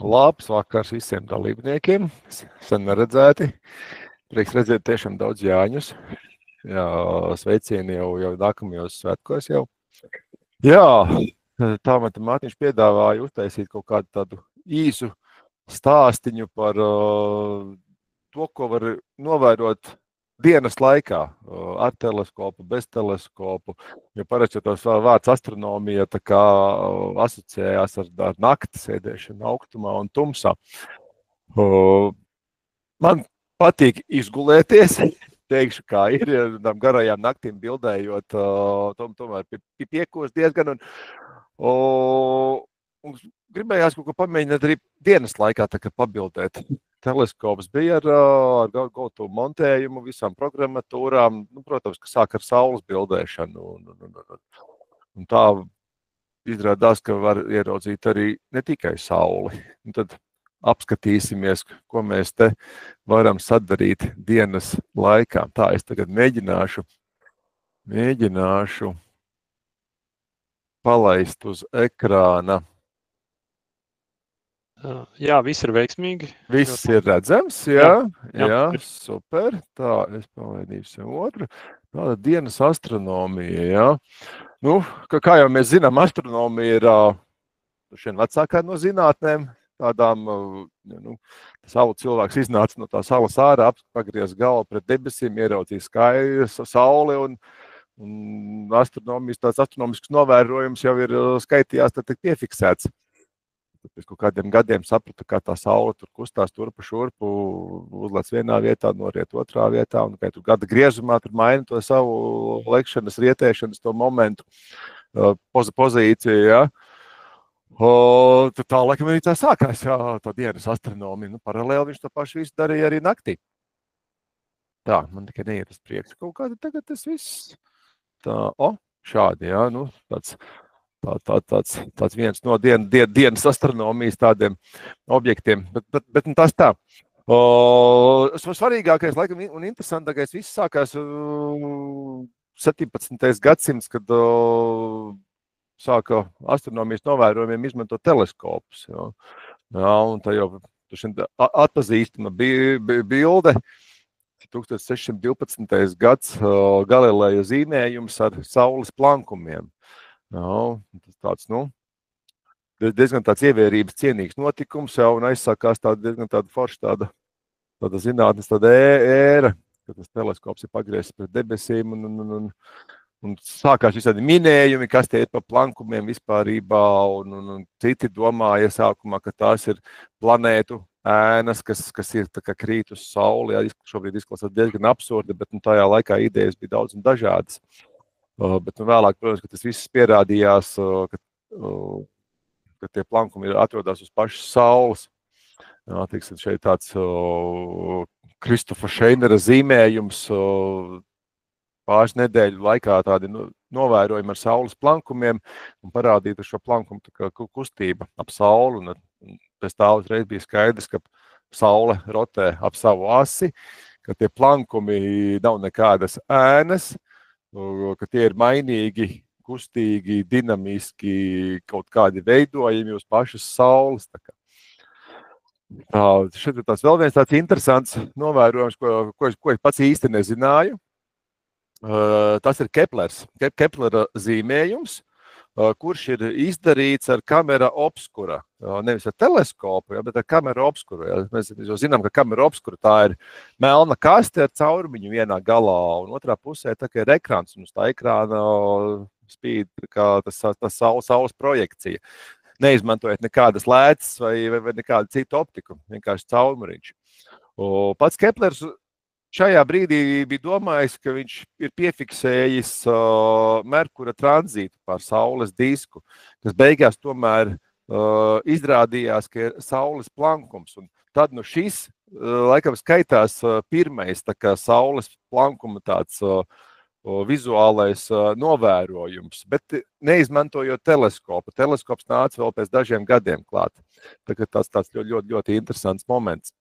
Labs vakars visiem dalībniekiem. Sen neredzēti. Prieks redzēt tiešām daudz Jāņus. Jā, sveicieni jau nākamajos svētkos jau. Jā, tā Mārtiņš piedāvāja uztaisīt kaut kādu tādu īsu stāstiņu par to, ko var novērot dienas laikā ar teleskopu, bez teleskopu. Jo parasti tos vārds astronomija tā kā asociējās ar nakti sēdēšanu augstumā un tumsā. Man patīk izgulēties, teikšu, kā ir, tām garajām naktīm bildējot, tomēr piekos diezgan. Un gribējās kaut ko pamēģināt arī dienas laikā pabildēt. Teleskops bija ar gautu montējumu, visām programmatūrām. Protams, ka sāk ar saules bildēšanu. Un tā izrādās, ka var ieraudzīt arī ne tikai sauli. Un tad apskatīsimies, ko mēs te varam sadarīt dienas laikā. Tā es tagad mēģināšu palaist uz ekrāna. Jā, viss ir veiksmīgi. Viss ir redzams, jā, super. Tā, es palaidīšu otru. Tāda dienas astronomija, jā. Nu, kā jau mēs zinām, astronomija ir šiem vecākā no zinātnēm. Tādām, savu cilvēks iznāca no tā salas ārā, pagriez galvu pret debesīm, ieraudzīja skaistu sauli un tāds astronomisks novērojums jau ir skaitījās, tad piefiksēts. Pēc kaut kādiem gadiem sapratu, kā tā saule tur kustās turpu šurpu, uzlec vienā vietā, noriet otrā vietā, un kā tur gada griezumā tur maina to savu lekšanas, rietēšanas to momentu, pozīciju, jā. Tad tā laikam arī tā sākās, jā, tā dienas astronomija. Paralēli viņš to pašu visu darīja arī naktī. Tā, man tikai neiet uz priekšu kaut kāda tagad tas viss. Tā, šādi, jā, tāds viens no dienas astronomijas tādiem objektiem, bet tas tā. Svarīgākais, laikam, un interesantākais viss sākās 17. gadsimts, kad sāka astronomijas novērojumiem izmantot teleskopus. Jā, un tā jau atpazīstama bilde. 1612. gads Galileja zīmējums ar saules plankumiem. Tas tāds, diezgan tāds ievērības cienīgs notikums jau, un aizsākās diezgan tāda forša tāda zinātnes ēra, kad tas teleskops ir pagriezts pret debesīm, un sākās visādi minējumi, kas tie ir pa plankumiem vispārībā, un citi domāja sākumā, ka tās ir planētu ēnas, kas ir tā kā krīt uz sauli. Jā, šobrīd izklausās diezgan absurdi, bet tajā laikā idejas bija daudz un dažādas. Bet vēlāk, protams, ka tas viss pierādījās, ka tie plankumi atrodas uz pašas saules. Tiksim, šeit tāds Kristofa Šeinera zīmējums pāris nedēļu laikā tādi novērojumi ar saules plankumiem un parādītu šo plankumu tā kā kustība ap sauli. Un pēc tā uzreiz bija skaidrs, ka saule rotē ap savu asi, ka tie plankumi nav nekādas ēnas, ka tie ir mainīgi, kustīgi, dinamiski kaut kādi veidojumi uz pašas saules. Šeit ir vēl viens tāds interesants novērojums, ko es pats īsti nezināju. Tas ir Keplera zīmējums, kurš ir izdarīts ar kamera obskura. Nevis ar teleskopu, bet ar kamera obskuru. Mēs jau zinām, ka kamera obskura tā ir melna kaste ar caurumiņu vienā galā, un otrā pusē tā ir ekrāns, un uz tā ekrāna spīd tas saules projekcija. Neizmantojot nekādas lēcas vai nekādu citu optiku, vienkārši caurumuriņš. Pats Keplers šajā brīdī bija domājis, ka viņš ir piefiksējis Merkura tranzītu pār saules disku, kas beigās tomēr izrādījās, ka ir saules plankums. Un tad šis laikam skaitās pirmais saules plankuma tāds vizuālais novērojums, bet neizmantojot teleskopu. Teleskops nāca vēl pēc dažiem gadiem klāt. Tas tāds ļoti interesants moments.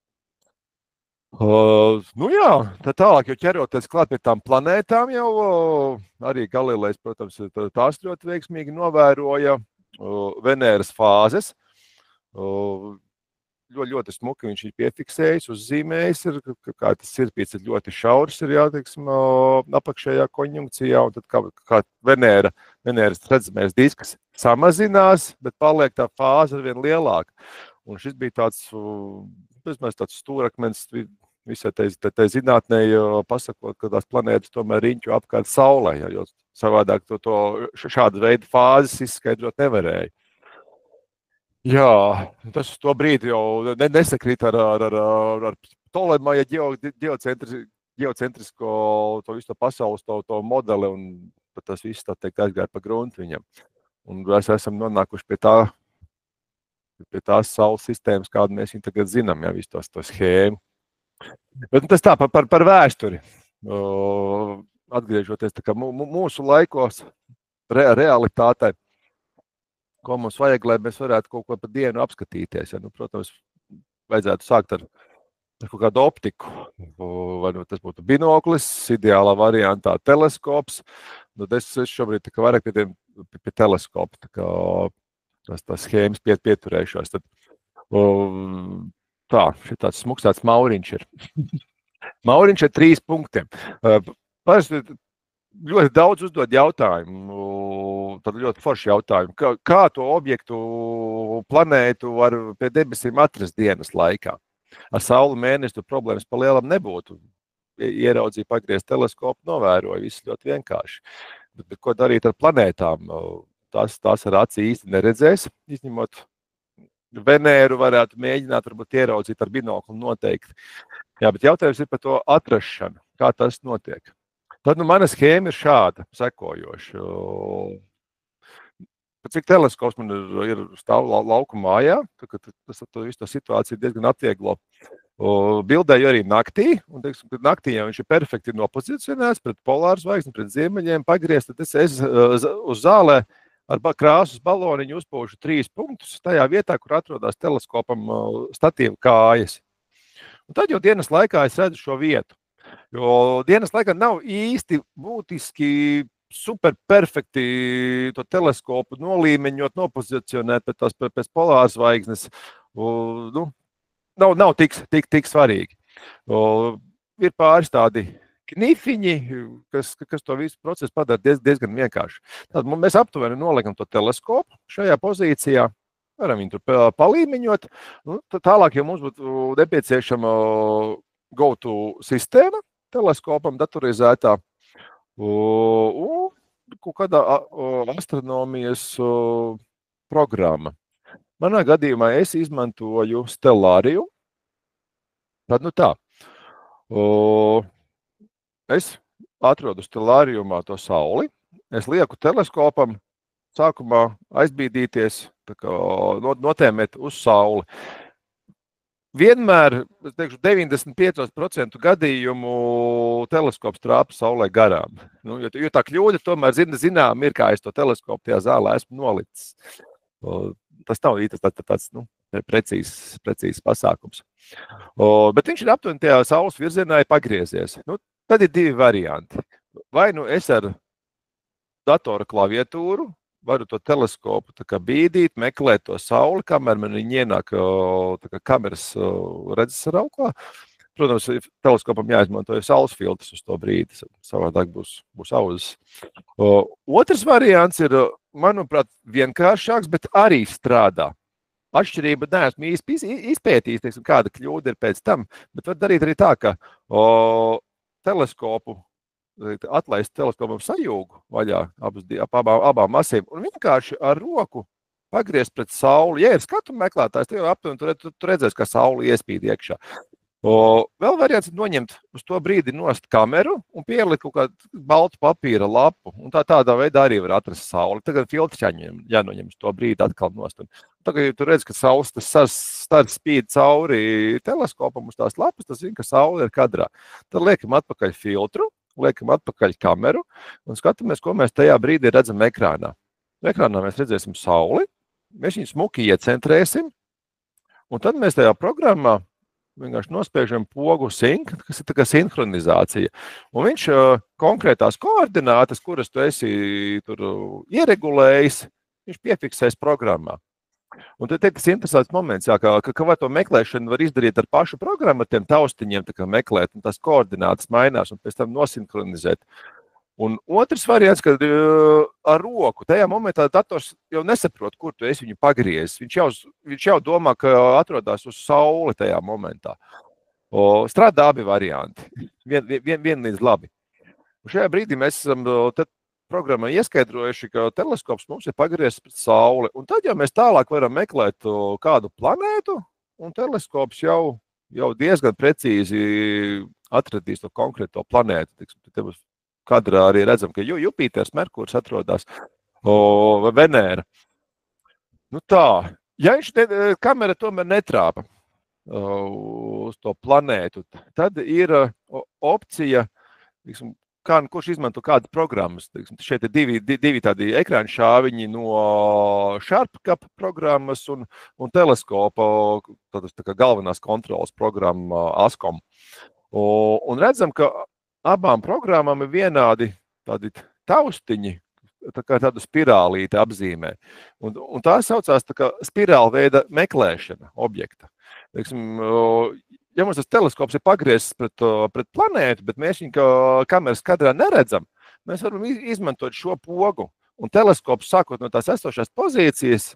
Tad tālāk, jau ķeroties klāt pie tām planētām, jau arī Galilejs, protams, tās ļoti veiksmīgi novēroja Venēras fāzes. ļoti smuki viņš ir piefiksējis, uzzīmējis, kā tas sirpīts ir ļoti šaurs, ir jau, teiksim, apakšējā konjunkcijā, un tad kā Venēras redzamais disks samazinās, bet paliek tā fāze arvien lielāka. Un šis bija tāds stūrakmens visai tai zinātnē, pasakot, ka tās planētas tomēr riņķo apkārt Saulē, jo savādāk šādu veidu fāzes izskaidrot nevarēja. Jā, tas uz to brīdi jau nesakrīt ar Ptolemaja ģeocentrisko to visu pasaules to modeli, un tas viss, tā teikt, aizgāja pa gruntu viņam. Un mēs esam nonākuši pie tās Saules sistēmas, kādu mēs viņu tagad zinām, jā, visu to schēmu. Bet tas tā par vēsturi. Atgriežoties tā kā mūsu laikos realitātei, ko mums vajag, lai mēs varētu kaut ko pa dienu apskatīties. Ja? Nu, protams, vajadzētu sākt ar kaut kādu optiku. Vai nu tas būtu binoklis, ideālā variantā teleskops. Nu, es šobrīd tā kā vairāk pie teleskopa, tā kā tās schēmas pieturējušās. Tad, tā, šitāds smuks tāds mauriņš ir. Mauriņš ar 3 punktiem. Parasti ļoti daudz uzdod jautājumu, tad ļoti forši jautājumu, kā to objektu, planētu var pie debesīm atrast dienas laikā. Ar Sauli Mēnesi tur problēmas pa lielam nebūtu. Ieraudzīja, pagriezt teleskopu, novēroja, viss ļoti vienkārši. Bet ko darīt ar planētām? Tās ar aci īsti neredzēs, izņemot Venēru varētu mēģināt, varbūt ieraudzīt ar binoklu noteikti. Jā, bet jautājums ir par to atrašanu, kā tas notiek. Tad mana schēma ir šāda, sekojoša. Cik teleskops man ir stāv lauku mājā, tas visu to situāciju diezgan atvieglo. Bildēju arī naktī, un teiksim, kad naktī jau viņš ir perfekti nopozicionēts pret polāru zvaigzni, pret ziemeļiem pagriezt, tad es uz zālē ar krāsas baloniņu uzpūšu 3 punktus tajā vietā, kur atrodas teleskopam statīva kājas. Un tad jau dienas laikā es redzu šo vietu. Jo dienas laikā nav īsti būtiski super perfekti to teleskopu nolīmeņot, nopozicionēt pēc polāras zvaigznes. Nu, nav tik svarīgi. Ir pāris tādi knifiņi, kas to visu procesu padara diezgan vienkārši. Tad mēs aptuveni noliekam to teleskopu šajā pozīcijā, varam viņu tur palīmeņot. Tālāk, ja mums būtu nepieciešama go-to sistēma teleskopam datorizētā, kaut kādā astronomijas programma. Manā gadījumā es izmantoju Stellarium. Tad nu tā. Es atrodu Stellariumā to Sauli. Es lieku teleskopam sākumā aizbīdīties, notēmēt uz Sauli. Vienmēr, es teikšu, 95% gadījumu teleskops trāpa Saulē garām. Nu, jo tā kļūda tomēr zinām ir, kā es to teleskopu tajā zālē esmu nolicis. Tas nav tāds precīzs pasākums. Bet viņš ir aptuveni tajā Saules virzienā pagriezies. Nu, tad ir 2 varianti. Vai nu es ar datora klaviatūru varu to teleskopu bīdīt, meklēt to Sauli, kamēr man viņi ienāk kameras redzes rauklā. Protams, teleskopam jāizmanto saules filtrs uz to brīdi, savādāk būs auzas. Otrs variants ir, manuprāt, vienkāršāks, bet arī strādā. Atšķirība neesmu izpētījis, teiksim, kāda kļūda ir pēc tam, bet var darīt arī tā, ka teleskopu atlaist teleskopam sajūgu vaļā abām asīm un vienkārši ar roku pagriezt pret Sauli. Ja ir skatu meklētājs, tad jau aptuveni tu redzēs, kā Sauli iespīd iekšā. Vēl variants ir noņemt uz to brīdi nost kameru un pielikt kaut kādu baltu papīra lapu. Un tādā veidā arī var atrast Sauli. Tagad filtrs jānoņem uz to brīdi atkal nost. Tagad, ja tu redz, ka Saules stars spīd cauri teleskopam uz tās lapas, tas zina, ka Saule ir kadrā. Tad liekam atpakaļ filtru, liekam atpakaļ kameru un skatāmies, ko mēs tajā brīdī redzam ekrānā. Ekrānā mēs redzēsim Sauli, mēs viņu smuki iecentrēsim, un tad mēs tajā programmā vienkārši nospiežam pogu sync, kas ir tā kā sinhronizācija. Un viņš konkrētās koordinātas, kuras tu esi tur ieregulējis, viņš piefiksēs programmā. Un tad tas interesants moments, jā, ka vai to meklēšanu var izdarīt ar pašu programmu, ar tiem taustiņiem, tā kā meklēt, un tās koordinātas mainās, un pēc tam nosinhronizēt. Un otrs variants, kad ar roku, tajā momentā dators jau nesaprot, kur tu esi viņu pagriezis. Viņš jau domā, ka atrodas uz sauli tajā momentā. Strādā abi varianti. Vienlīdz labi. Un šajā brīdī mēs esam programmā ieskaidrojuši, ka teleskops mums ir pagriezts pret sauli. Un tad jau mēs tālāk varam meklēt kādu planētu, un teleskops jau diezgan precīzi atradīs to konkrēto planētu. Kadrā arī redzam, ka Jupiters, Merkurs atrodas, vai Venēra. Nu tā, ja kamera tomēr netrāpa uz to planētu, tad ir opcija, kurš izmanto kādu programmas. Šeit ir divi tādi ekrāna šāviņi no SharpCap programmas un teleskopa, tā kā galvenās kontrolas programma ASCOM. Un redzam, ka abām programmām ir vienādi tādi taustiņi, tā kā tādu spirālīti apzīmē. Un tā saucās tā kā spirāla veida meklēšana objekta. Ja mums tas teleskops ir pagriezts pret planētu, bet mēs viņu kameras kadrā neredzam, mēs varam izmantot šo pogu. Un teleskops, sākot no tās esošās pozīcijas,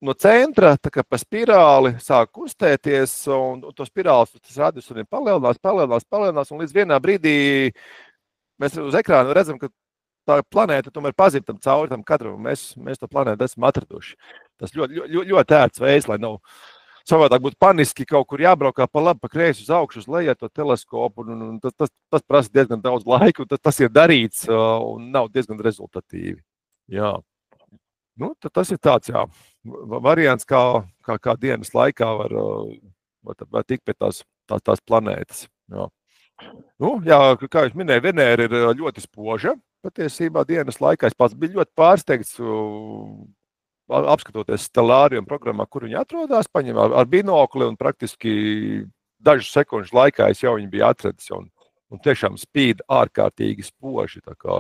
no centra, tā kā pa spirāli sāk kustēties, un to spirālis tas radius arī palielinās, un līdz vienā brīdī mēs uz ekrānu redzam, ka tā planēta tomēr pazīstam cauri tam kadram, un mēs to planētu esam atraduši. Tas ļoti ērts veids, lai nav savādāk būtu paniski kaut kur jābraukā pa labi, pa kreisi uz augšu, uz leju to teleskopu, un tas prasa diezgan daudz laika, un tas ir darīts, un nav diezgan rezultatīvi. Jā. Nu, tas ir tāds, jā, variants, kā dienas laikā var tikt pie tās planētas. Jā. Nu, jā, kā jūs minēju, Venēra ir ļoti spoža. Patiesībā dienas laikā es pats biju ļoti pārsteigts, apskatoties stelārium programmā, kur viņi atrodas, paņem ar binokli un praktiski dažu sekundžu laikā es jau viņu biju atradis. Un tiešām spīd ārkārtīgi spoži. Tā kā,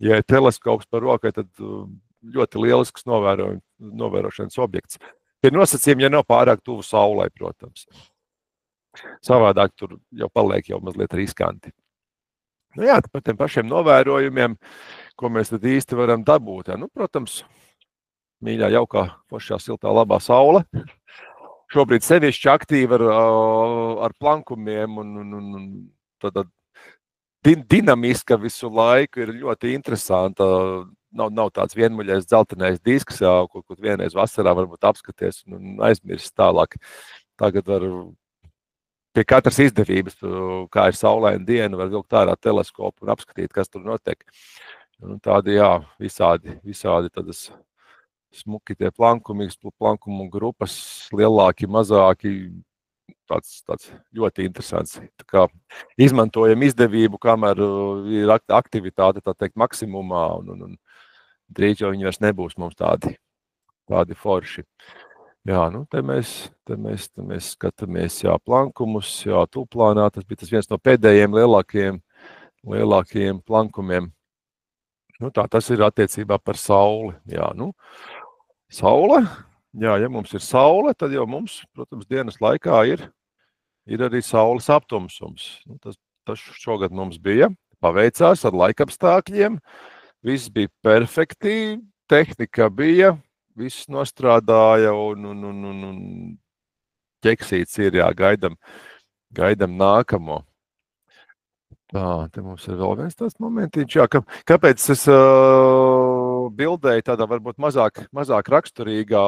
ja ir teleskops par rokai, tad ļoti lielisks novērošanas objekts. Pie nosacījuma, ja nav pārāk tuvu saulē, protams. Savādāk tur jau paliek jau mazliet riskanti. Nu jā, par tiem pašiem novērojumiem, ko mēs tad īsti varam dabūt. Jā, nu, protams, mīļā, jaukā, foršā, siltā, labā saule. Šobrīd sevišķi aktīva ar plankumiem un tāda dinamiska visu laiku, ir ļoti interesanta. Nav tāds vienmuļais dzeltenais disks, kur vienreiz vasarā varbūt apskaties un aizmirst tālāk. Tagad var pie katras izdevības, kā ir saulaina diena, var vilkt ārā teleskopu un apskatīt, kas tur notiek. Un tādi, jā, visādi tādas smuki tie plankumu grupas, lielāki, mazāki, tāds ļoti interesants. Tā kā izmantojam izdevību, kamēr ir aktivitāte, tā teikt, maksimumā, un drīz jau viņi vairs nebūs mums tādi forši. Jā, nu, te mēs skatāmies, jā, plankumus, jā, tūplānā, tas bija viens no pēdējiem lielākajiem plankumiem. Nu, tas ir attiecībā par sauli, jā, nu, saule, jā, ja mums ir saule, tad jau mums, protams, dienas laikā ir arī saules aptumsums. Nu, tas šogad mums bija, paveicās ar laikapstākļiem, viss bija perfekti, tehnika bija, viss nostrādāja un ķeksīts ir, jā, gaidam nākamo. Tā, te mums ir vēl viens tāds momentiņš, jā, kāpēc es bildēju tādā varbūt mazāk raksturīgā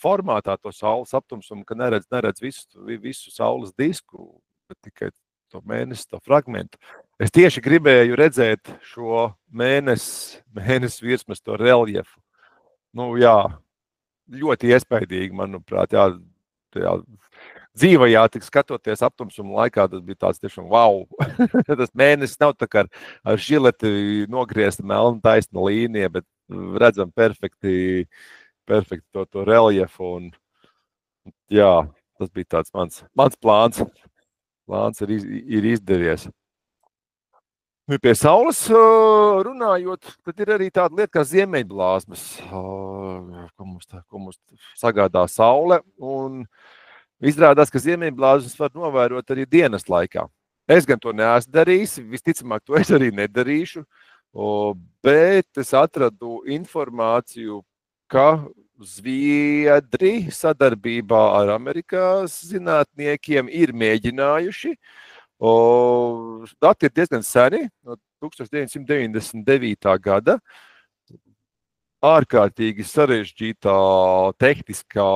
formātā to saules aptumsumu, ka neredz visu saules disku, bet tikai to mēnesi, to fragmentu. Es tieši gribēju redzēt šo mēnesi virsmas, to reljefu. Nu, jā, ļoti iespaidīgi, manuprāt, jā, dzīvajā, tik skatoties aptumsuma laikā, tas bija tāds tiešām wow. Tas mēnesis nav tā kā ar žileti nogriezta melna taisna līnija, bet redzam perfekti to reljefu. Un, jā, tas bija tāds mans plāns. Plāns ir izdevies. Pie Saules runājot, tad ir arī tāda lieta kā ziemeļblāzmas, ko mums sagādā Saule. Un izrādās, ka ziemeļblāzmas var novērot arī dienas laikā. Es gan to neesmu darījis, visticamāk, to es arī nedarīšu, bet es atradu informāciju, ka Zviedri sadarbībā ar Amerikas zinātniekiem ir mēģinājuši. Dati ir diezgan seni, no 1999. gada. Ārkārtīgi sarežģītā tehniskā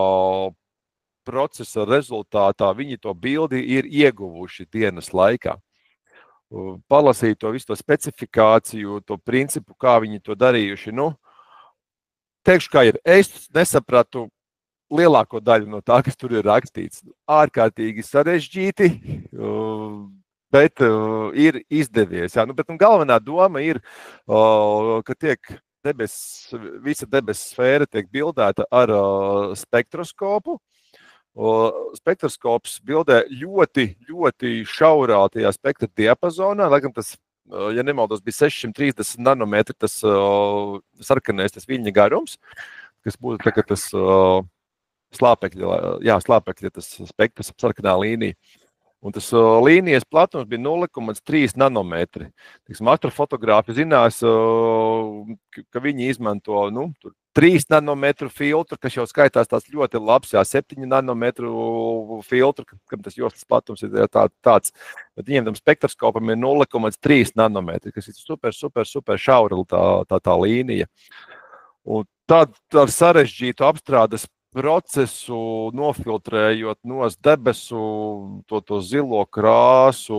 procesa rezultātā viņi to bildi ir ieguvuši dienas laikā. Palasīju to visu to specifikāciju, to principu, kā viņi to darījuši. Nu, teikšu, kā ir. Es nesapratu lielāko daļu no tā, kas tur ir rakstīts. Ārkārtīgi sarežģīti, bet ir izdevies. Jā. Nu, bet galvenā doma ir, ka visa debesu sfēra tiek bildēta ar spektroskopu. Spektroskops bildē ļoti, ļoti šaurā tajā spektra diapazonā, lai gan tas, ja nemaldos, bija 630 nanometri, tas sarkanais, tas viļņa garums, kas būtu tagad tas slāpekļa, tas spektrs, sarkanā līnija. Un tas līnijas platums bija 0,3 nanometri. Astrofotogrāfi zinās, ka viņi izmanto 3 nanometru filtru, kas jau skaitās tās ļoti labs, 7 nanometru filtru, kam tas joslas platums ir tāds. Bet viņiem tam spektroskopam ir 0,3 nanometri, kas ir super šaura tā līnija. Un tad ar sarežģītu apstrādes procesu, nofiltrējot no debesu to zilo krāsu,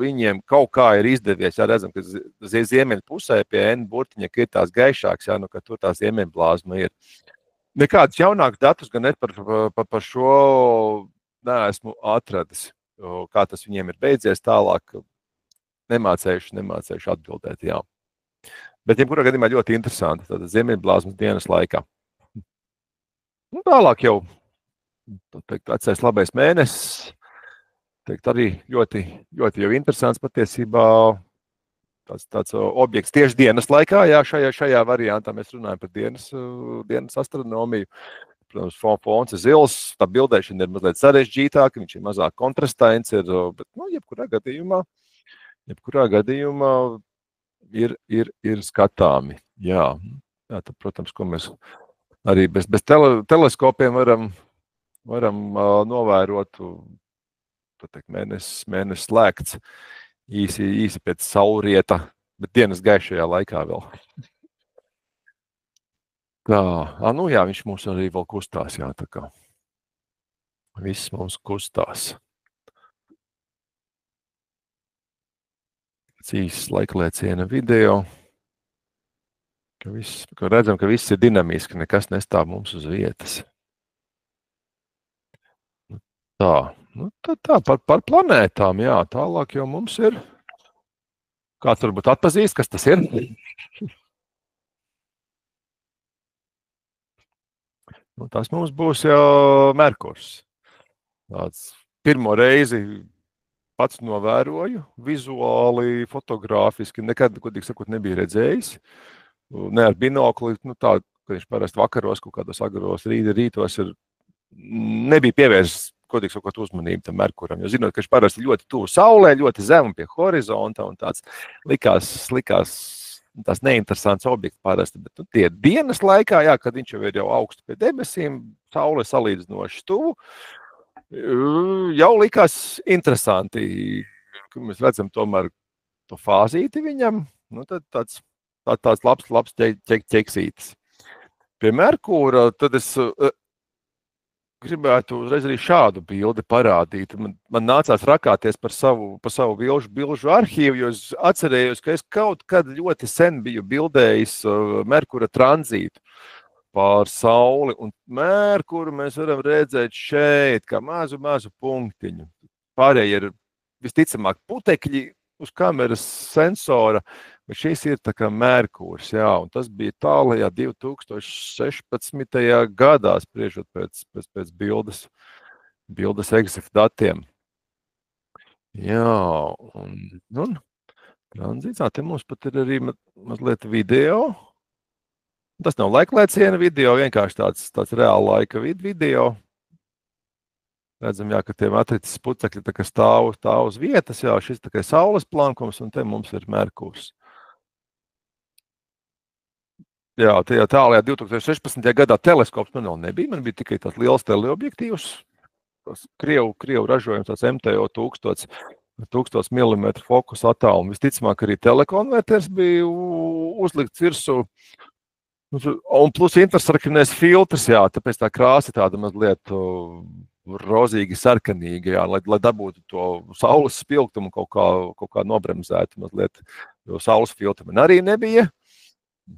viņiem kaut kā ir izdevies. Jā, redzam, ka ziemeļu pusē pie N burtiņa ir tās gaišāks, jā, ka tur tā ziemeļblāzma ir. Nekādus jaunākus datus gan par šo neesmu atradis. Kā tas viņiem ir beidzies tālāk, nemācējuši atbildēt, jā. Bet jebkurā gadījumā ļoti interesanti, tātad ziemeļblāzmas dienas laikā. Tālāk jau, vecais labais mēnesis, arī ļoti, ļoti jau interesants patiesībā tāds objekts tieši dienas laikā. Jā, šajā variantā mēs runājam par dienas astronomiju. Protams, fons ir zils, tā bildēšana ir mazliet sarežģītāka, viņš ir mazāk kontrastains, bet jebkurā gadījumā ir skatāmi. Jā, tad, protams, ko mēs arī bez teleskopiem varam novērot, mēnesis slēgts īsi pēc saulrieta, bet dienas gaišajā laikā vēl. Tā, jā, viņš mums arī vēl kustās, jā, tā kā viss mums kustās. Īsts laiklēciena video. Redzam, ka viss ir dinamiski, nekas nestāv mums uz vietas. Tā par planētām, jā, tālāk jau mums ir. Kāds varbūt atpazīst, kas tas ir? Tas mums būs jau Merkurs. Pirmo reizi pats novēroju, vizuāli, fotogrāfiski, nekad, godīgi sakot, nebija redzējis. Ne ar binokli, tā, ka viņš parasti vakaros, kaut kādos agaros rītos nebija pievērsts, godīgi sakot, uzmanību tam Merkuram. Jo zinot, ka viņš parasti ļoti tuvu Saulē, ļoti zemu pie horizonta un tāds likās tās neinteresants objekts parasti. Bet tie dienas laikā, jā, kad viņš jau ir augstu pie debesīm, Saule salīdzinoši tuvu, jau likās interesanti, ka mēs redzam tomēr to fāzīti viņam, tad tāds labs ķeksītis. Pie Merkūra tad es gribētu uzreiz arī šādu bildi parādīt. Man nācās rakāties par savu bilžu arhīvu, jo es atcerējos, ka es kaut kad ļoti sen biju bildējis Merkura tranzītu pār Sauli. Un Merkuru mēs varam redzēt šeit, kā mazu punktiņu. Pārējie ir visticamāk putekļi uz kameras sensora, bet šis ir tā kā Merkurs, jā, un tas bija tālajā 2016. gadā, spriežot pēc bildes EXIF datiem. Jā, un Tranzīts, te mums pat ir arī mazliet video. Tas nav laiklēciena video, vienkārši tāds reāla laika video. Redzam, jā, ka tie matricas putekļi tā kā stāv uz vietas, jā, šis tā kā saules plankums, un te mums ir Merkurs. Jā, tajā tālajā 2016. gadā teleskops man vēl nebija, man bija tikai tāds liels teleobjektīvs, tas Krievu ražojums, tāds MTO 1000 mm fokus attālumu. Visticamāk, arī telekonverters bija uzlikts virsū. Un plus intersarkanais filtrs, jā, tāpēc tā krāsa tāda mazliet rozīgi sarkanīga, jā, lai dabūtu to saules spilgtumu kaut kā nobremzētu mazliet, jo saules filtri man arī nebija.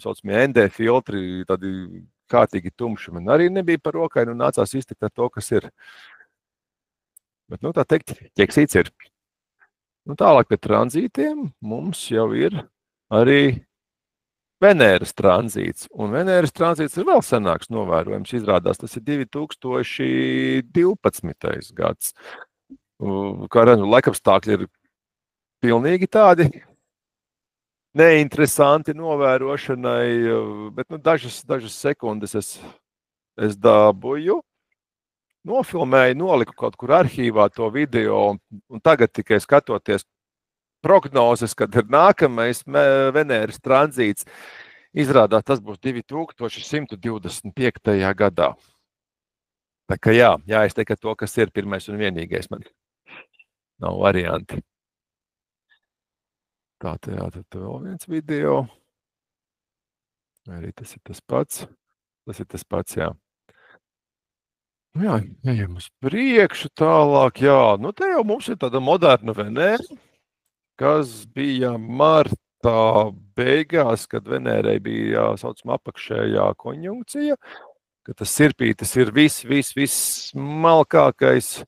Saucamie ND filtri, tādi kārtīgi tumši, man arī nebija par rokai, nu nācās iztikt ar to, kas ir. Bet, nu, tā teikt, ķeksīts ir. Nu, tālāk pie tranzītiem mums jau ir arī Venēras tranzīts. Un Venēras tranzīts ir vēl senāks novērojums. Izrādās, tas ir 2012. gads. Kā redzu, laikapstākļi ir pilnīgi tādi neinteresanti novērošanai, bet nu, dažas sekundes es dabūju, nofilmēju, noliku kaut kur arhīvā to video, un tagad tikai skatoties prognozes, kad ir nākamais Venēras tranzīts, izrādās, tas būs 2125. gadā. Tā kā jā, es teiktu, ka to, kas ir pirmais un vienīgais, man nav varianti. Tā, tad vēl viens video. Arī tas ir tas pats. Jā. Nu jā, ejam uz priekšu tālāk. Jā, nu te jau mums ir tāda moderna Venēra, kas bija martā beigās, kad Venērai bija saucama apakšējā konjunkcija, ka tas sirpītis ir vissmalkākais,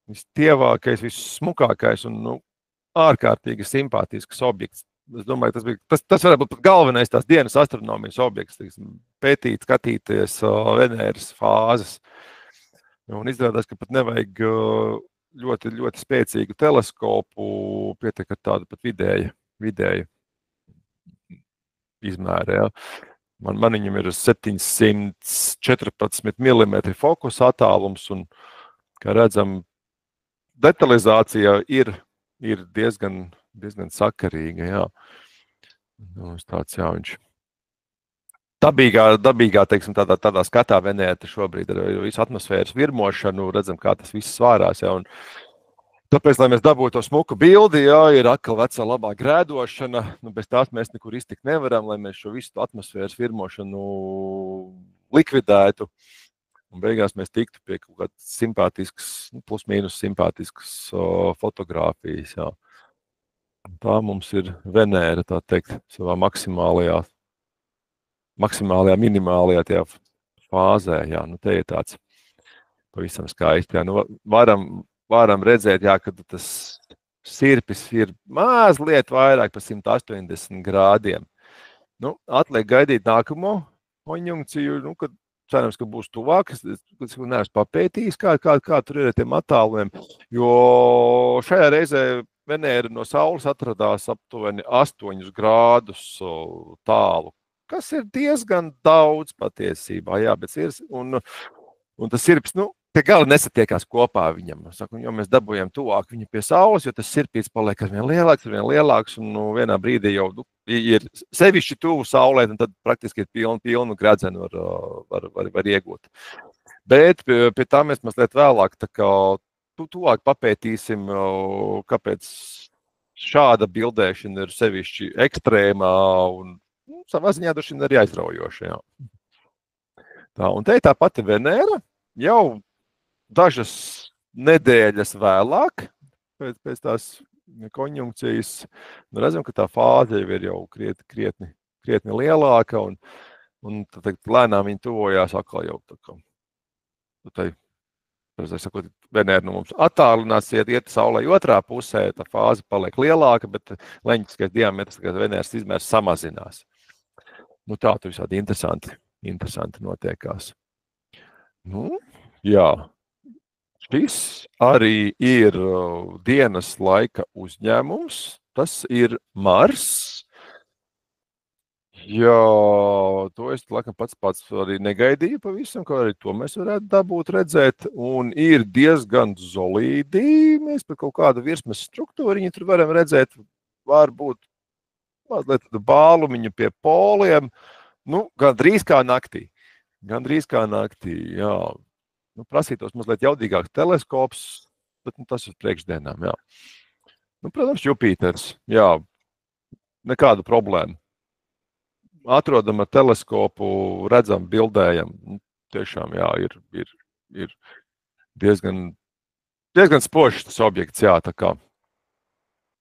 vistievākais, vissmukākais un, nu, ārkārtīgi simpātisks objekts. Es domāju, tas varētu būt galvenais tās dienas astronomijas objekts, pētīt, skatīties Venēras fāzes. Un izrādās, ka pat nevajag ļoti, ļoti spēcīgu teleskopu, pietiek ar tādu pat vidēju izmēru. Ja. Man viņam ir 714 mm fokus attālums, un, kā redzam, detalizācija ir diezgan sakarīga, jā. Nu, tāds, jā, viņš dabīgā, teiksim, tādā skatā Venēra šobrīd ar visu atmosfēras virmošanu, redzam, kā tas viss svārās, jā, un tāpēc, lai mēs dabūtu to smuku bildi, jā, ir atkal vecā labā grēdošana, nu, bez tās mēs nekur iztikt nevaram, lai mēs šo visu atmosfēras virmošanu likvidētu. Un beigās mēs tiktu pie kaut kādas simpātiskas, plus mīnus simpātiskas fotogrāfijas. Jā. Tā mums ir Venēra, tā teikt, savā maksimālajā, minimālajā tajā fāzē. Jā. Nu, te ir tāds pavisam skaisti. Jā. Nu, varam redzēt, jā, ka tas sirpis ir mazliet vairāk par 180 grādiem. Nu, atliek gaidīt nākamo konjunkciju, nu, kad cerams, ka būs tuvāk. Es neesmu papētījis, kā tur ir ar tiem attālumiem, jo šajā reizē Venēra no Saules atradās aptuveni 8 grādus tālu, kas ir diezgan daudz patiesībā, jā, bet un tas sirps, nu, tie gali nesatiekās kopā viņam. Saku, jo mēs dabūjam tuvāk viņu pie Saules, jo tas sirpīts paliek arvien lielāks, un nu, vienā brīdī jau ir sevišķi tuvu Saulē, un tad praktiski ir pilnu gredzenu var iegūt. Bet pie tā mēs mazliet vēlāk tā kā tuvāk papētīsim, kāpēc šāda bildēšana ir sevišķi ekstrēmā un savā ziņā droši vien arī aizraujoša. Jā. Tā, un te ir tā pati Venēra, jau dažas nedēļas vēlāk, pēc tās konjunkcijas, redzam, ka tā fāze jau ir krietni lielāka, un tad lēnām viņi tuvojās atkal jau tā kā. Sakot, Venēra no mums attālinās, iet Saulē otrā pusē, tā fāze paliek lielāka, bet leņķiskais diametrs, kad Venēras izmērs samazinās. Nu, tā tur visādi interesanti notiekās. Nu, jā. Šis arī ir dienas laika uzņēmums. tas ir Mars. Jā, to es laikam pats arī negaidīju pavisam, ka arī to mēs varētu dabūt redzēt. Un ir diezgan solīdi. Mēs par kaut kādu virsmas struktūriņu tur varam redzēt. Varbūt mazliet bālumiņu pie poliem. Nu, gandrīz kā naktī. Jā. Nu, prasītos mazliet jaudīgāks teleskops, bet tas ir priekšdienām, jā. Nu, protams, Jupiters, jā. Nekādu problēmu. Atrodam ar teleskopu, redzam, bildējam. Tiešām, jā, ir diezgan spožs tas objekts, jā, tā kā.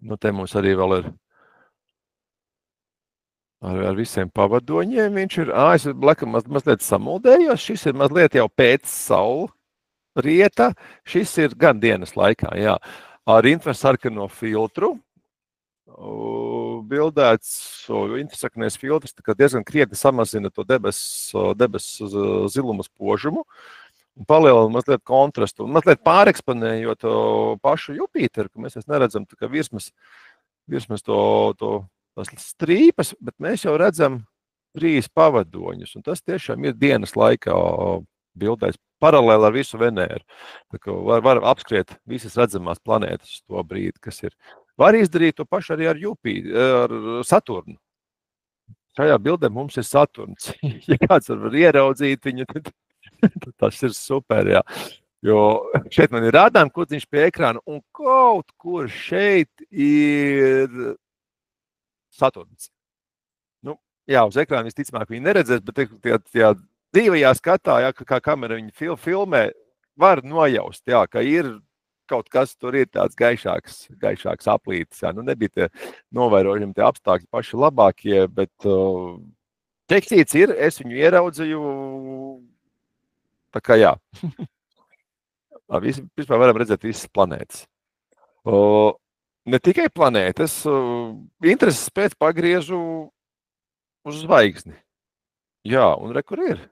Nu, te mums arī vēl ir ar visiem pavadoņiem. Viņš ir, es laikam mazliet samuldējos, šis ir mazliet jau pēc saulrieta, šis ir gan dienas laikā, jā, ar infrasarkano filtru. Bildēts infrasarkanais filtrs, tā kā diezgan krietni samazina to debesu ziluma spožumu un palielina mazliet kontrastu un mazliet pāreksponējot pašu Jupiteru, ka mēs neredzam tā kā virsmas tās strīpas, bet mēs jau redzam 3 pavadoņus, un tas tiešām ir dienas laikā bildēts paralēli ar visu Venēru. Tā kā var apskriet visas redzamās planētas to brīdi, kas ir. Var izdarīt to pašu arī ar Saturnu. Šajā bildē mums ir Saturns. Ja kāds var ieraudzīt viņu, tad tas ir super, jā. Jo šeit man ir rādām kutiņš pie ekrāna, un kaut kur šeit ir Saturns. Nu, jā, uz ekrāna visticamāk viņi neredzēs, bet tajā dzīvajā skatā, jā, kā kamera viņu filmē, var nojaust, jā, ka ir kaut kas tur ir tāds gaišāks aplītis. Jā. Nu, nebija tie novērojami tie apstākļi paši labākie, bet tekstīts ir, es viņu ieraudzīju, tā kā jā. Vispār varam redzēt visas planētas. Ne tikai planētas, intereses pēc pagriežu uz zvaigzni. Jā, un re, kur ir?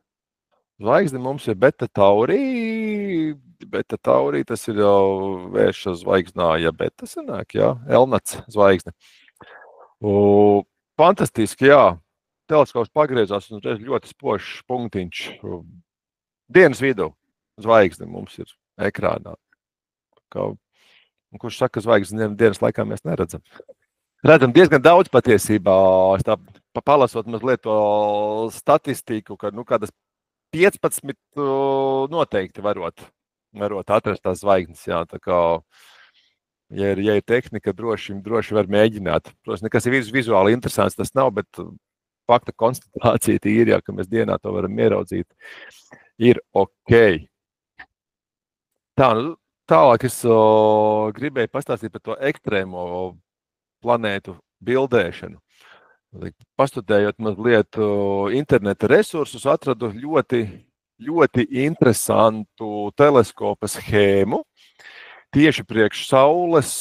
Zvaigzne mums ir Beta Taurī. Beta Taurī, tas ir jau vērša zvaigznā, ja Beta sanāk, jā, Elnats zvaigzne. Fantastiski, jā. Teleskops pagriezās un ļoti spožs punktiņš. Dienas vidū zvaigzne mums ir ekrānā. Kurš saka, ka zvaigznes dienas laikā mēs neredzam? Redzam diezgan daudz patiesībā. Es tā palasot mazliet to statistiku, ka kādas 15 noteikti varot atrast tās zvaigznes. Jā, tā kā, ja ir tehnika, droši var mēģināt. Protams, nekas ir vizuāli interesants, tas nav, bet fakta konstatācija ir, jā, ka mēs dienā to varam ieraudzīt, ir ok. Tā, nu, tālāk es gribēju pastāstīt par to ekstrēmo planētu bildēšanu. Pastudējot mazliet interneta resursus, atradu ļoti interesantu teleskopa schēmu tieši priekš Saules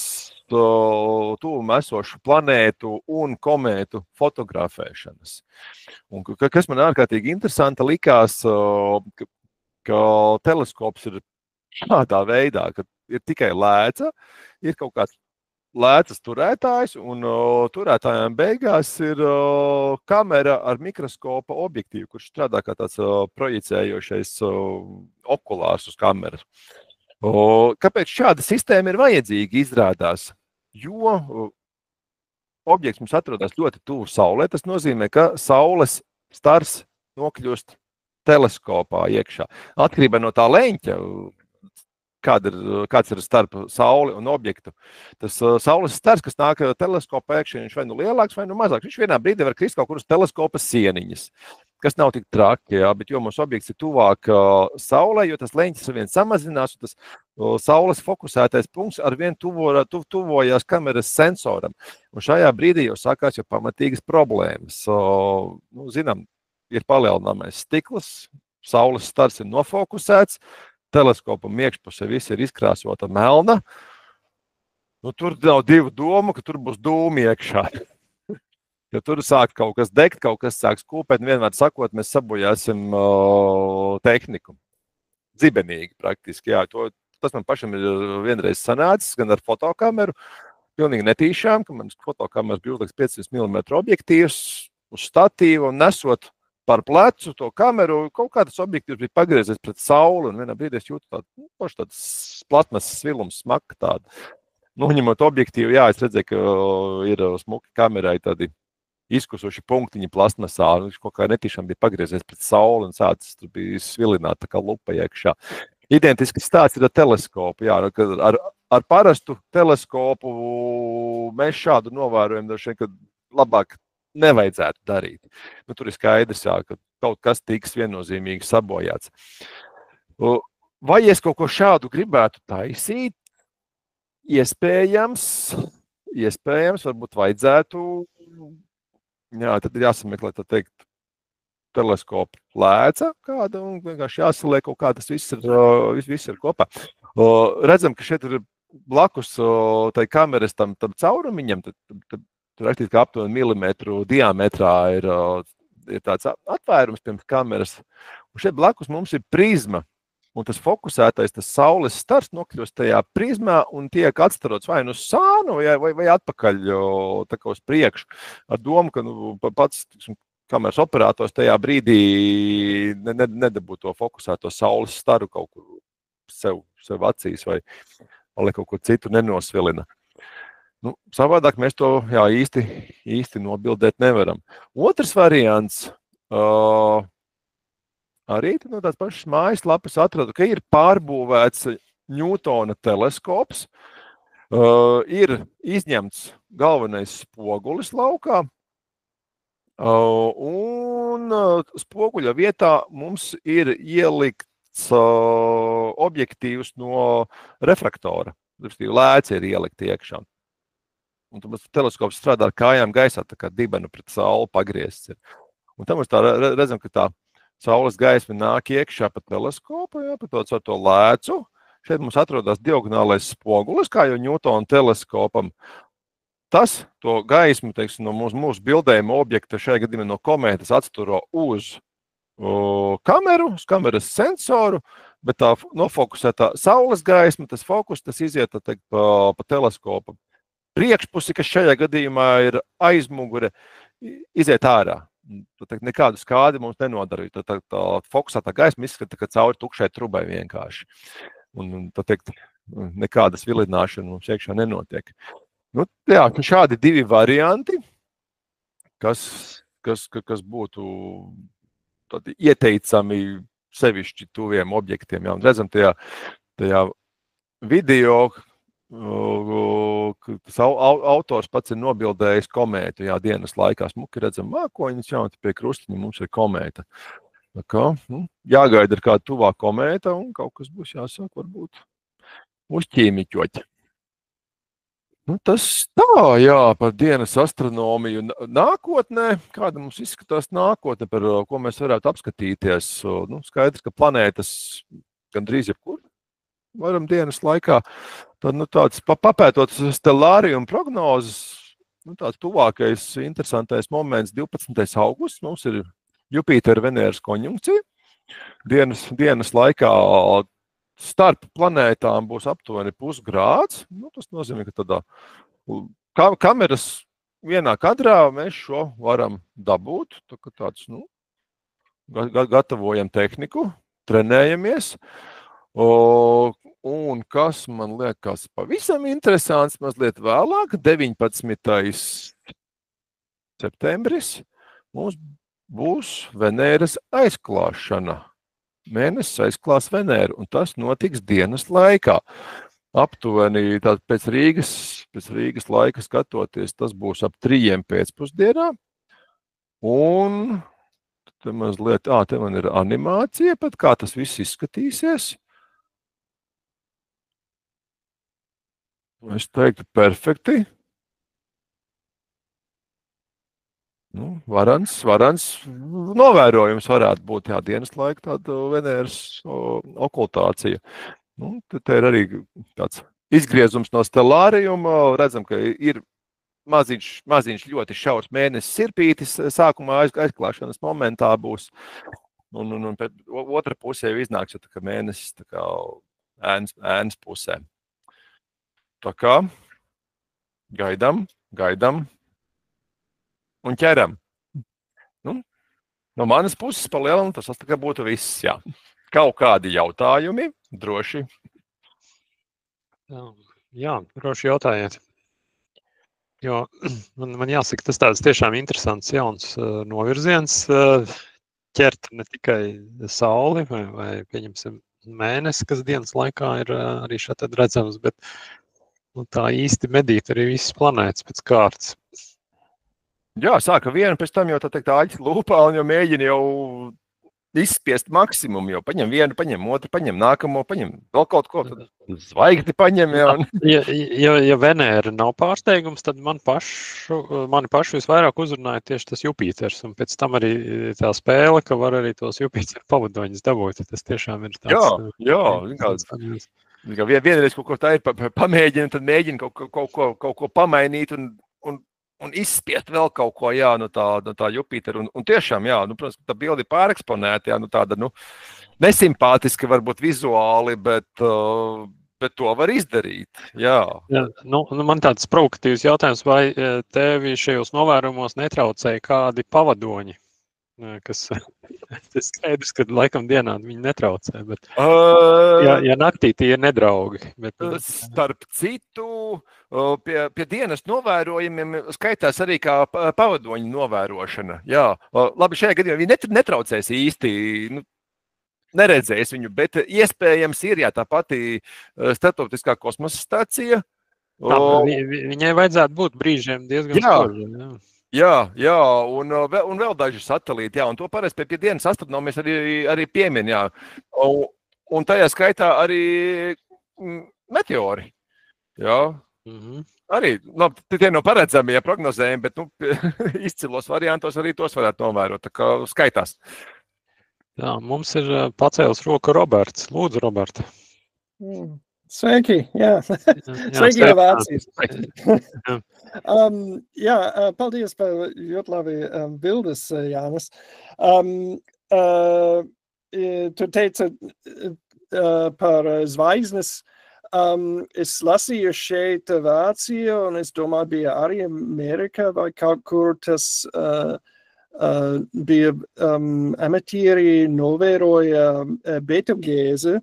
tuvumā esošu planētu un komētu fotografēšanas. Un kas man ārkārtīgi interesanti likās, ka teleskops ir šādā veidā, ka ir tikai lēca, ir kaut kāds lēcas turētājs, un turētājiem beigās ir kamera ar mikroskopa objektīvu, kurš strādā kā tāds projicējošais okulārs uz kameras. Kāpēc šāda sistēma ir vajadzīga, izrādās? Jo objekts mums atrodas ļoti tuvu Saulē. Tas nozīmē, ka Saules stars nokļūst teleskopā iekšā. Atkarībā no tā leņķa, kāds ir starp Sauli un objektu. Tas Saules stars, kas nāk teleskopa iekšā, viņš vai nu lielāks, vai nu mazāks. Viņš vienā brīdī var krist kaut kur uz teleskopa sieniņas, kas nav tik traki, jā, bet jo mūsu objekts ir tuvāk Saulē, jo tas leņķis arvien samazinās, un tas Saules fokusētais punkts arvien tuvojās kameras sensoram. Un šajā brīdī jau sākās jau pamatīgas problēmas. Nu, zinām, ir palielināmais stikls, Saules stars ir nofokusēts, teleskopa iekšpusē viss ir izkrāsota melna. Nu, tur nav divu domu, ka tur būs dūmi iekšā. Ja tur sāk kaut kas degt, kaut kas sāk skūpēt, vienmēr sakot, mēs sabojāsim tehniku. Dzibenīgi praktiski, jā. Tas man pašam ir vienreiz sanācis, gan ar fotokameru, pilnīgi netīšām, ka manas fotokameras bija uzlikts 500 mm objektīvs uz statīvu un nesot par plecu to kameru, kaut kā tas objektīvs bija pagriezies pret sauli, un vienā brīdī es jūtu tāds platmasas svilums, smaka tāda. Noņemot objektīvu, jā, es redzēju, ka ir smuki kamerai tādi izkusuši punktiņi plastmasā, un viņš kaut kā netīšām bija pagriezies pret sauli un sācis tur bija svilināt tā kā lupa iekšā. Identiski stāsts ir ar teleskopu. Jā, ar parastu teleskopu mēs šādu novērojumu droši vien, ka labāk nevajadzētu darīt. Nu, tur ir skaidrs, jā, ka kaut kas tiks viennozīmīgi sabojāts. Vai es kaut ko šādu gribētu taisīt? Iespējams, varbūt vajadzētu. Jā, tad ir jāsameklē, tā teikt, teleskopu lēca kāda un vienkārši jāsaliek kaut kā tas viss ir kopā. Redzam, ka šeit ir blakus tai kameras tam caurumiņam, tad rakstīt, ka aptuveni milimetru diametrā ir tāds atvērums pirms kameras. Un šeit blakus mums ir prizma. Un tas fokusētais, tas saules stars nokļūst tajā prizmā un tiek atstarots vai nu uz sānu, vai atpakaļ tā kā uz priekšu. Ar domu, ka pats kameras operators tajā brīdī nedabū to fokusēto saules staru kaut kur sev acīs vai kaut ko citu nenosvilina. Nu, savādāk mēs to īsti nobildēt nevaram. Otrs variants. Arī no tās pašas mājaslapas atradu, ka ir pārbūvēts Ņūtona teleskops, ir izņemts galvenais spogulis laukā, un spoguļa vietā mums ir ielikts objektīvs no refraktora. Lēci ir ielikti iekšā. Un tad teleskops strādā ar kājām gaisā, tā kā dibenu pret sauli pagriezts ir. Un tam mēs tā redzam, ka tā saules gaisma nāk iekšā pa teleskopu, pa to lēcu. Šeit mums atrodas diagonālais spogulis, kā jau Ņūtona teleskopam. Tas to gaismu, teiksim, no mūsu bildējuma objekta, šajā gadījumā no komētas, atsturo uz kameru, uz kameras sensoru, bet tā nofokusētā saules gaisma, tas fokus, tas iziet pa teleskopa priekšpusi, kas šajā gadījumā ir aizmugure, iziet ārā. Nekādu skādi mums nenodarīja. Tā fokusētā gaisma izskata, ka cauri tukšai trubai vienkārši. Un tā teikt, nekādas vilināšana mums iekšā nenotiek. Nu, jā, šādi divi varianti, kas būtu ieteicami sevišķi tuviem objektiem. Jā, un redzam tajā video, tas autors pats ir nobildējis komētu, jā, dienas laikā smuki redzam mākoņus, jā, un pie krustiņa mums ir komēta. Tā kā, jāgaida ir kāda tuvā komēta, un kaut kas būs jāsāk varbūt uzķīmiķot. Nu, tas tā, jā, par dienas astronomiju nākotnē, kāda mums izskatās nākotne, par ko mēs varētu apskatīties. Nu, skaidrs, ka planētas gandrīz jebkur varam dienas laikā. Tad, tāds papētot stelārium prognozes, tāds tuvākais interesantais moments 12. augusts. Mums ir Jupitera Venēras konjunkcija. Dienas laikā starp planētām būs aptuveni pusgrāds. Nu, tas nozīmē, ka tādā kameras vienā kadrā mēs šo varam dabūt. Tāds, gatavojam tehniku, trenējamies. Un kas man liekas pavisam interesants, mazliet vēlāk, 19. septembris, mums būs Venēras aizklāšana. Mēnesis aizklās Venēru, un tas notiks dienas laikā. Aptuveni pēc Rīgas laika skatoties, tas būs ap 3 pēcpusdienā. Un te mazliet, te man ir animācija, pat kā tas viss izskatīsies. Es teiktu perfekti. Varans novērojums varētu būt, jā, dienas laika tāda Venēras okultācija. Te ir arī tāds izgriezums no stelārijuma. Redzam, ka ir maziņš ļoti šaurs mēnesis sirpītis sākumā aizklāšanas momentā būs. Un otra pusē iznāks, jo tā kā mēnesis tā kā ēnas pusē. Tā kā gaidām un ķeram. Nu, no manas puses pa lielam tas tā kā būtu viss, jā. Kaut kādi jautājumi, droši. Jā, droši jautājiet. Jo man jāsaka, tas tāds tiešām interesants jauns novirziens ķert ne tikai sauli vai pieņemsim mēnesi, kas dienas laikā ir arī šeit redzams, bet tā īsti medīt arī visas planētas pēc kārtas. Jā, sāka vienu, pēc tam jau tā teikt āķi lūpā un jau mēģina jau izspiest maksimumu, jo paņem vienu, paņem otru, paņem nākamo, paņem vēl kaut ko, tad zvaigzni paņem. Ja Venēra nav pārsteigums, tad mani pašu visvairāk uzrunāja tieši tas Jupiters, un pēc tam arī tā spēle, ka var arī tos Jupiteru pavadoņus dabūt, tas tiešām ir tāds... Jā, vienreiz kaut ko tā ir pamēģina, tad mēģina kaut ko pamainīt un izspiest vēl kaut ko, jā, no tā Jupitera. Un tiešām, jā, protams, tā bildi pāreksponēta, jā, tāda, nesimpātiski varbūt vizuāli, bet to var izdarīt, jā. Man tāds provokatīvs jautājums, vai tevi šajos novērumos netraucēja kādi pavadoņi? Kas tas skaidrs, ka laikam dienā viņi netraucē, bet ja naktī tie ir nedraugi. Starp citu, pie dienas novērojumiem skaitās arī kā pavadoņu novērošana. Jā, labi, šajā gadījumā viņi netraucēs īsti, neredzēs viņu, bet iespējams ir, jā, tā pati Starptautiskā kosmosa stācija. Viņai vajadzētu būt brīžiem diezgan spožiem, jā. Jā, un vēl daži satelīti, jā, un to parasti pie dienas astronomi mēs arī piemin, jā. Un tajā skaitā arī meteori, jā. Arī, tie nav paredzami, ja prognozējumi, bet izcilos variantos arī tos varētu novērot, tā kā skaitās. Jā, mums ir pacēlis roku Roberts. Lūdzu, Roberta. Sveiki, jā. Sveiki no Vācijas. Paldies par ļoti labi bildes, Jānis. Tu teici par zvaigznes. Es lasīju šeit Vācija, un es domāju, bija arī Amerika, vai kaut kur tas bija amatieri novēroja Betelgēzi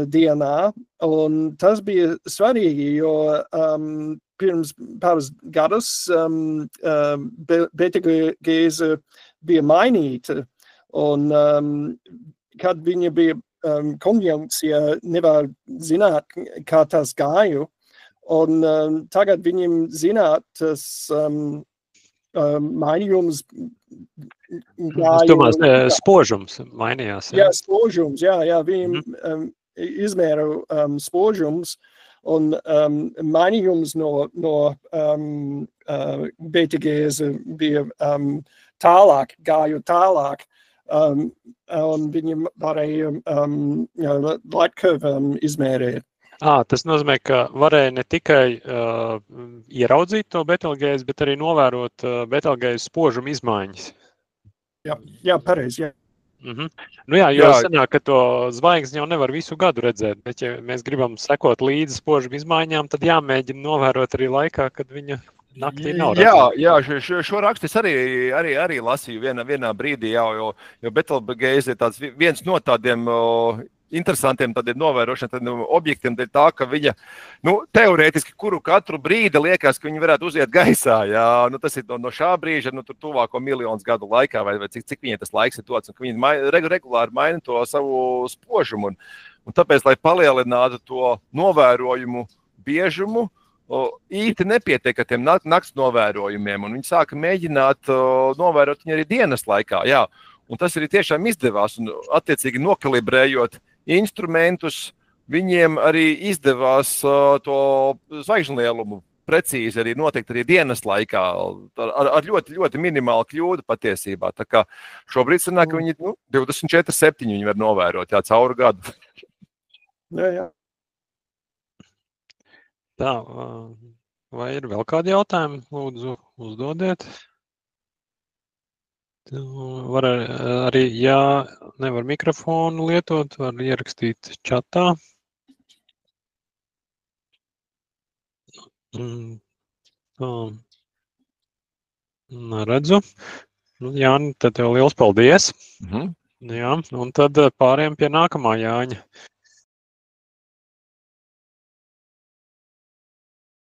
dienā, un tas bija svarīgi, jo pirms pāris gadus Betelgēze bija mainīta, un kad viņa bija konjunkcija, nevar zināt, kā tas gāju, un tagad viņiem zināt, tas mainījums Es domāju, spožums mainījās. Jā, spožums, jā, viņam izmēra spožums, un mainījums no Betelgēze bija tālāk, gāju tālāk, un viņam varēja laikkavu izmērēt. Tas nozīmē, ka varēja ne tikai ieraudzīt to Betelgēzi, bet arī novērot Betelgēzes spožuma izmaiņas. Jā, pareizi, jā. Jo sanāk, ka to zvaigzni jau nevar visu gadu redzēt, bet ja mēs gribam sekot līdzi spožuma izmaiņām, tad jāmēģina novērot arī laikā, kad viņa naktī nav redzēta. Jā, šo rakstu es arī lasīju vienā brīdī, jo Betelgēze ir tāds viens no tādiem interesantiem tādiem novērošanas objektiem, ir tā, ka viņa, teorētiski katru brīdi liekas, ka viņi varētu uziet gaisā, jā, tas ir no šā brīža, tur tuvāko miljonus gadu laikā, vai cik viņai tas laiks ir dots, un ka viņi regulāri maina to savu spožumu, un tāpēc, lai palielinātu to novērojumu biežumu, īsti nepietiek ar tiem nakts novērojumiem, un viņi sāka mēģināt novērot viņu arī dienas laikā, jā, un tas arī tiešām izdevās, un attiecīgi nokalibrējot instrumentus, viņiem arī izdevās to zvaigžņu lielumu precīzi arī noteikt arī dienas laikā, ar ļoti, ļoti minimālu kļūdu patiesībā. Tā kā šobrīd sanāk, ka viņi 24/7 viņi var novērot, cauru gadu. Jā. Tā, vai ir vēl kādi jautājumi? Lūdzu, uzdodiet. Var arī, ja nevar mikrofonu lietot, var ierakstīt čatā. Redzu. Jāni, tad tev liels paldies. Mhm. Jā, un tad pārējām pie nākamā Jāņa.